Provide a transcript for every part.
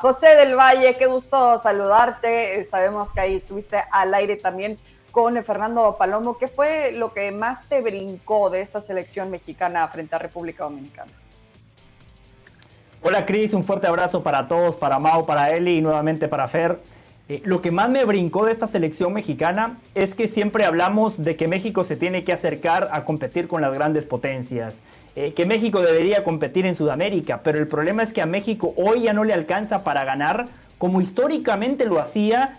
José del Valle, qué gusto saludarte. Sabemos que ahí estuviste al aire también con Fernando Palomo. ¿Qué fue lo que más te brincó de esta selección mexicana frente a República Dominicana? Hola Cris, un fuerte abrazo para todos, para Mau, para Eli y nuevamente para Fer. Lo que más me brincó de esta selección mexicana es que siempre hablamos de que México se tiene que acercar a competir con las grandes potencias, que México debería competir en Sudamérica, pero el problema es que a México hoy ya no le alcanza para ganar como históricamente lo hacía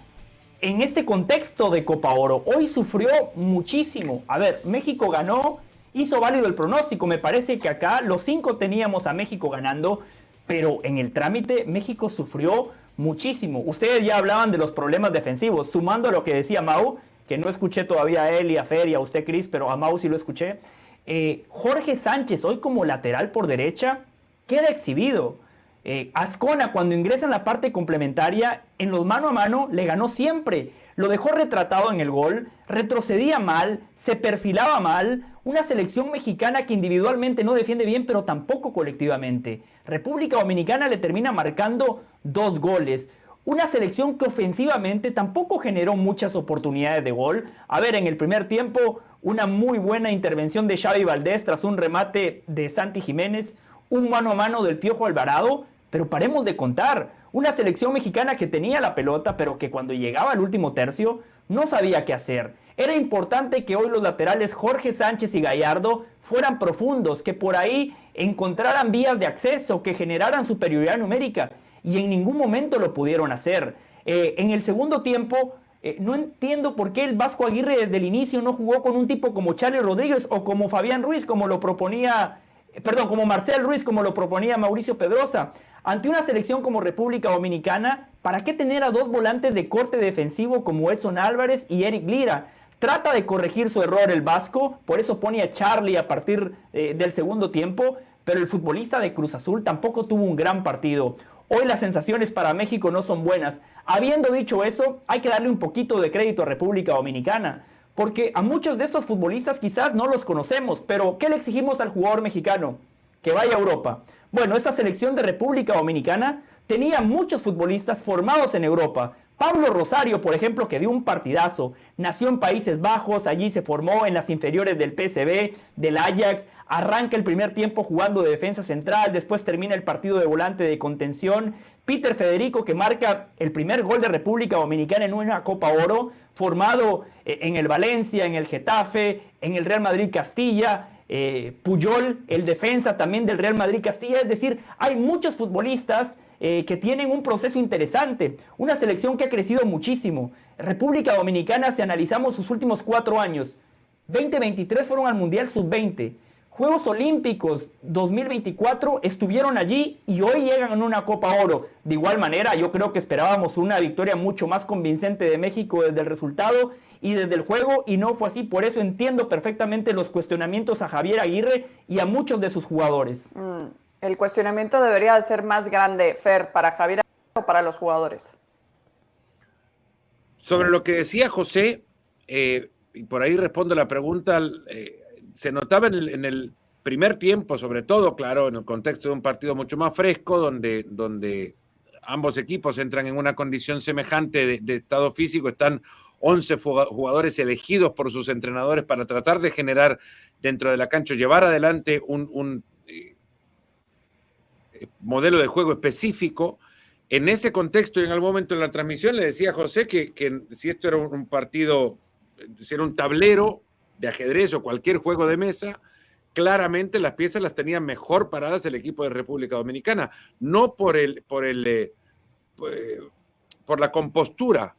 en este contexto de Copa Oro. Hoy sufrió muchísimo. A ver, México ganó, hizo válido el pronóstico, me parece que acá los 5 teníamos a México ganando, pero en el trámite México sufrió muchísimo. Ustedes ya hablaban de los problemas defensivos, sumando a lo que decía Mau, que no escuché todavía a él y a Fer y a usted Cris, pero a Mau sí lo escuché. Jorge Sánchez hoy como lateral por derecha queda exhibido. Azcona cuando ingresa en la parte complementaria, en los mano a mano le ganó siempre. Lo dejó retratado en el gol, retrocedía mal, se perfilaba mal. Una selección mexicana que individualmente no defiende bien, pero tampoco colectivamente. República Dominicana le termina marcando 2 goles. Una selección que ofensivamente tampoco generó muchas oportunidades de gol. A ver, en el primer tiempo, una muy buena intervención de Xavi Valdés tras un remate de Santi Jiménez, un mano a mano del Piojo Alvarado, pero paremos de contar. Una selección mexicana que tenía la pelota, pero que cuando llegaba al último tercio no sabía qué hacer. Era importante que hoy los laterales Jorge Sánchez y Gallardo fueran profundos, que por ahí encontraran vías de acceso, que generaran superioridad numérica, y en ningún momento lo pudieron hacer. En el segundo tiempo, no entiendo por qué el Vasco Aguirre desde el inicio no jugó con un tipo como Charlie Rodríguez o como Fabián Ruiz, como lo proponía, como Marcel Ruiz, como lo proponía Mauricio Pedrosa. Ante una selección como República Dominicana, ¿para qué tener a 2 volantes de corte defensivo como Edson Álvarez y Eric Lira? Trata de corregir su error el Vasco, por eso pone a Charlie a partir del segundo tiempo, pero el futbolista de Cruz Azul tampoco tuvo un gran partido. Hoy las sensaciones para México no son buenas. Habiendo dicho eso, hay que darle un poquito de crédito a República Dominicana, porque a muchos de estos futbolistas quizás no los conocemos, pero ¿qué le exigimos al jugador mexicano? Que vaya a Europa. Bueno, esta selección de República Dominicana tenía muchos futbolistas formados en Europa. Pablo Rosario, por ejemplo, que dio un partidazo, nació en Países Bajos, allí se formó en las inferiores del PSV, del Ajax, arranca el primer tiempo jugando de defensa central, después termina el partido de volante de contención. Peter Federico, que marca el primer gol de República Dominicana en una Copa Oro, formado en el Valencia, en el Getafe, en el Real Madrid Castilla. Puyol, el defensa también del Real Madrid Castilla. Es decir, hay muchos futbolistas que tienen un proceso interesante, una selección que ha crecido muchísimo. República Dominicana, si analizamos sus últimos 4 años, 2023 fueron al Mundial Sub-20, Juegos Olímpicos 2024 estuvieron allí y hoy llegan en una Copa Oro. De igual manera, yo creo que esperábamos una victoria mucho más convincente de México desde el resultado y desde el juego, y no fue así. Por eso entiendo perfectamente los cuestionamientos a Javier Aguirre y a muchos de sus jugadores. El cuestionamiento debería de ser más grande, Fer, para Javier Aguirre o para los jugadores. Sobre lo que decía José, y por ahí respondo la pregunta, se notaba en el primer tiempo, sobre todo, claro, en el contexto de un partido mucho más fresco, donde ambos equipos entran en una condición semejante de estado físico, están 11 jugadores elegidos por sus entrenadores para tratar de generar dentro de la cancha, llevar adelante un modelo de juego específico. En ese contexto y en algún momento en la transmisión le decía a José que si esto era un partido, si era un tablero de ajedrez o cualquier juego de mesa, claramente las piezas las tenía mejor paradas el equipo de República Dominicana, no por la compostura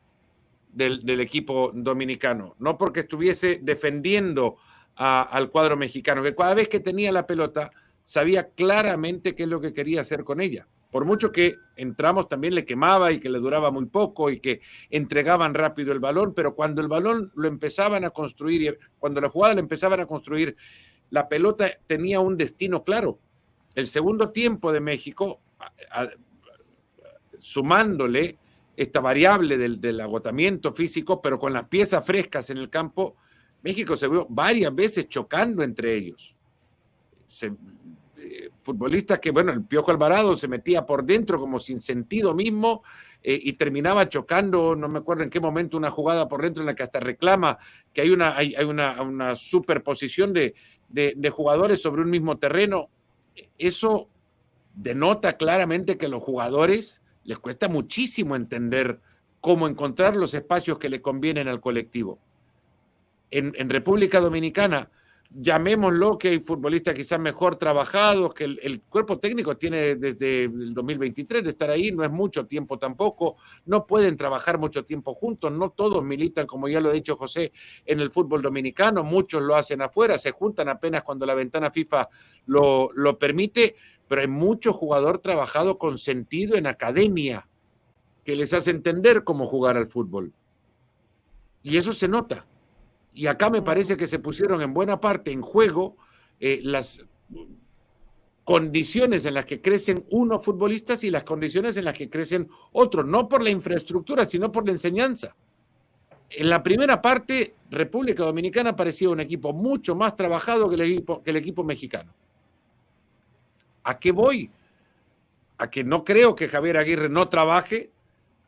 del equipo dominicano, no porque estuviese defendiendo al cuadro mexicano, que cada vez que tenía la pelota sabía claramente qué es lo que quería hacer con ella. Por mucho que entramos también le quemaba y que le duraba muy poco y que entregaban rápido el balón, pero cuando el balón lo empezaban a construir, cuando la jugada la empezaban a construir, la pelota tenía un destino claro. El segundo tiempo de México, sumándole esta variable del agotamiento físico, pero con las piezas frescas en el campo, México se vio varias veces chocando entre ellos. futbolistas que, bueno, el Piojo Alvarado se metía por dentro como sin sentido mismo y terminaba chocando, no me acuerdo en qué momento, una jugada por dentro en la que hasta reclama que hay una superposición de jugadores sobre un mismo terreno. Eso denota claramente que a los jugadores les cuesta muchísimo entender cómo encontrar los espacios que le convienen al colectivo. En República Dominicana, llamémoslo que hay futbolistas quizás mejor trabajados, que el cuerpo técnico tiene desde el 2023 de estar ahí, no es mucho tiempo tampoco, no pueden trabajar mucho tiempo juntos, no todos militan, como ya lo ha dicho José, en el fútbol dominicano, muchos lo hacen afuera, se juntan apenas cuando la ventana FIFA lo permite, pero hay mucho jugador trabajado con sentido en academia, que les hace entender cómo jugar al fútbol. Y eso se nota. Y acá me parece que se pusieron en buena parte en juego las condiciones en las que crecen unos futbolistas y las condiciones en las que crecen otros, no por la infraestructura, sino por la enseñanza. En la primera parte, República Dominicana parecía un equipo mucho más trabajado que el equipo mexicano. ¿A qué voy? A que no creo que Javier Aguirre no trabaje,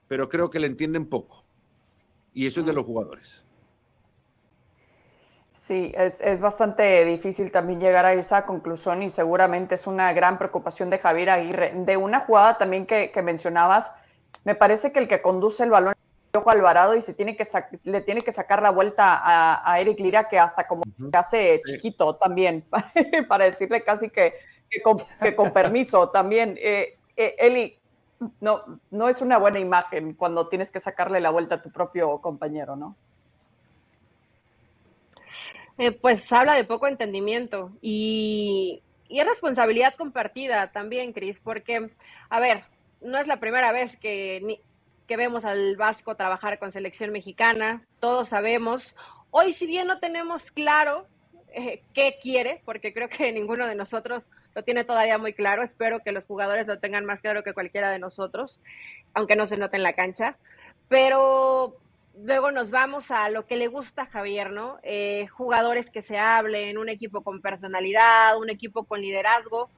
pero creo que le entienden poco. Y eso es de los jugadores. Sí, es bastante difícil también llegar a esa conclusión y seguramente es una gran preocupación de Javier Aguirre. De una jugada también que mencionabas, me parece que el que conduce el balón es Piojo Alvarado y le tiene que sacar la vuelta a Eric Lira, que hasta como que hace chiquito también, para decirle casi que con permiso también. Eli, no es una buena imagen cuando tienes que sacarle la vuelta a tu propio compañero, ¿no? Pues habla de poco entendimiento y es responsabilidad compartida también, Cris, porque, a ver, no es la primera vez que vemos al Vasco trabajar con selección mexicana, todos sabemos. Hoy, si bien no tenemos claro qué quiere, porque creo que ninguno de nosotros lo tiene todavía muy claro, espero que los jugadores lo tengan más claro que cualquiera de nosotros, aunque no se note en la cancha, pero luego nos vamos a lo que le gusta a Javier, ¿no? Jugadores que se hablen, un equipo con personalidad, un equipo con liderazgo.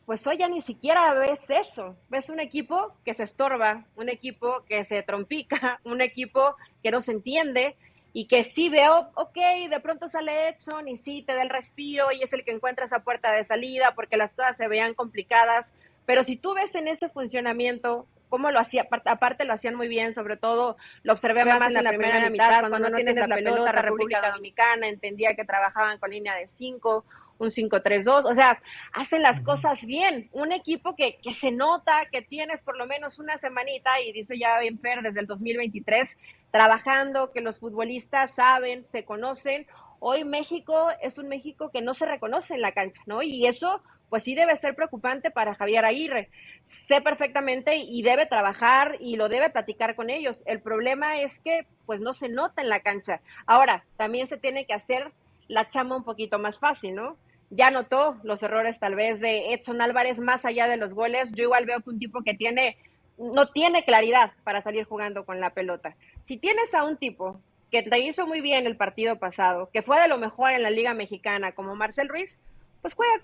Pues hoy ya ni siquiera ves eso. Ves un equipo que se estorba, un equipo que se trompica, un equipo que no se entiende y que sí veo, ok, de pronto sale Edson y sí te da el respiro y es el que encuentra esa puerta de salida porque las cosas se veían complicadas. Pero si tú ves en ese funcionamiento cómo lo hacía, aparte lo hacían muy bien, sobre todo lo observé más en la primera mitad, cuando no tienes la pelota, República Dominicana, entendía que trabajaban con línea de 5, un 5-3-2, o sea, hacen las cosas bien, un equipo que se nota que tienes por lo menos una semanita, y dice ya bien Fer, desde el 2023, trabajando, que los futbolistas saben, se conocen. Hoy México es un México que no se reconoce en la cancha, ¿no? Y eso pues sí debe ser preocupante para Javier Aguirre. Sé perfectamente y debe trabajar y lo debe platicar con ellos. El problema es que pues no se nota en la cancha. Ahora, también se tiene que hacer la chamba un poquito más fácil, ¿no? Ya notó los errores tal vez de Edson Álvarez más allá de los goles. Yo igual veo que un tipo que no tiene claridad para salir jugando con la pelota. Si tienes a un tipo que te hizo muy bien el partido pasado, que fue de lo mejor en la Liga Mexicana como Marcel Ruiz, pues juega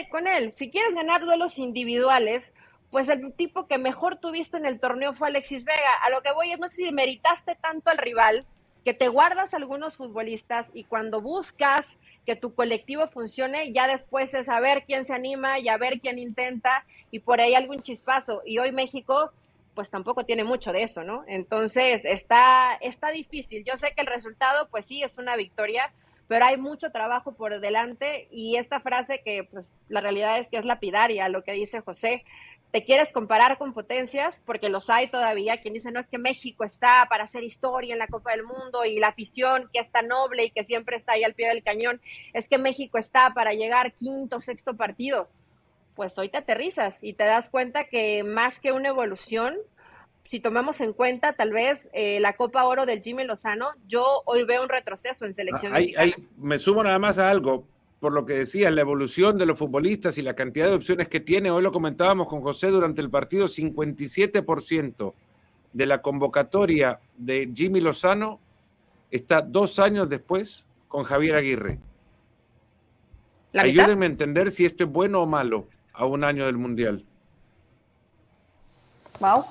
con él. Si quieres ganar duelos individuales, pues el tipo que mejor tuviste en el torneo fue Alexis Vega. A lo que voy es, no sé si meritaste tanto al rival, que te guardas algunos futbolistas y cuando buscas que tu colectivo funcione, ya después es a ver quién se anima y a ver quién intenta y por ahí algún chispazo. Y hoy México pues tampoco tiene mucho de eso, ¿no? Entonces está difícil. Yo sé que el resultado pues sí es una victoria, pero hay mucho trabajo por delante y esta frase que pues la realidad es que es lapidaria, lo que dice José, te quieres comparar con potencias, porque los hay todavía, quien dice no es que México está para hacer historia en la Copa del Mundo y la afición que es tan noble y que siempre está ahí al pie del cañón, es que México está para llegar quinto, sexto partido. Pues hoy te aterrizas y te das cuenta que más que una evolución, si tomamos en cuenta tal vez la Copa Oro del Jimmy Lozano, yo hoy veo un retroceso en selección mexicana. Me sumo nada más a algo, por lo que decías, la evolución de los futbolistas y la cantidad de opciones que tiene. Hoy lo comentábamos con José durante el partido, 57% de la convocatoria de Jimmy Lozano está 2 años después con Javier Aguirre. Ayúdenme a entender si esto es bueno o malo. a un año del Mundial. Mau.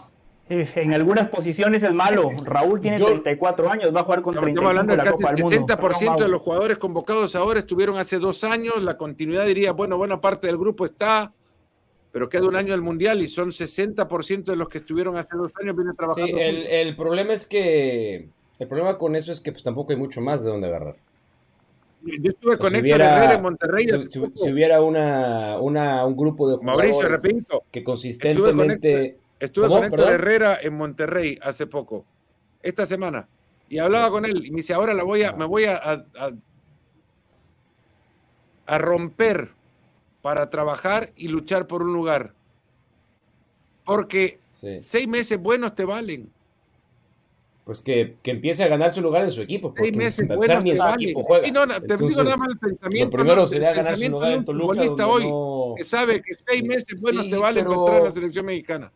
En algunas posiciones es malo. Raúl tiene 34 años, va a jugar con 35 Estamos hablando en la de Copa del el Mundo. 60% de los jugadores convocados ahora estuvieron hace 2 años. La continuidad diría, bueno, buena parte del grupo está, pero queda un año del Mundial y son 60% de los que estuvieron hace 2 años vienen trabajando. Sí, el problema es que el problema con eso es que pues tampoco hay mucho más de dónde agarrar. Yo estuve con Héctor Herrera en Monterrey. Si hubiera un grupo de jugadores Mauricio, repito, que consistentemente... Estuve con Héctor Herrera en Monterrey hace poco, esta semana, y hablaba con él y me dice, ahora me voy a romper para trabajar y luchar por un lugar, porque 6 meses buenos te valen. Pues que empiece a ganar su lugar en su equipo, porque 6 meses ni buenos ni en te su valen. equipo juega. Y no, te Entonces, digo nada más el pensamiento. lo primero sería ganar su lugar en Toluca, futbolista donde hoy, no... que sabe que 6 meses buenos Sí, te valen para entrar en la selección mexicana.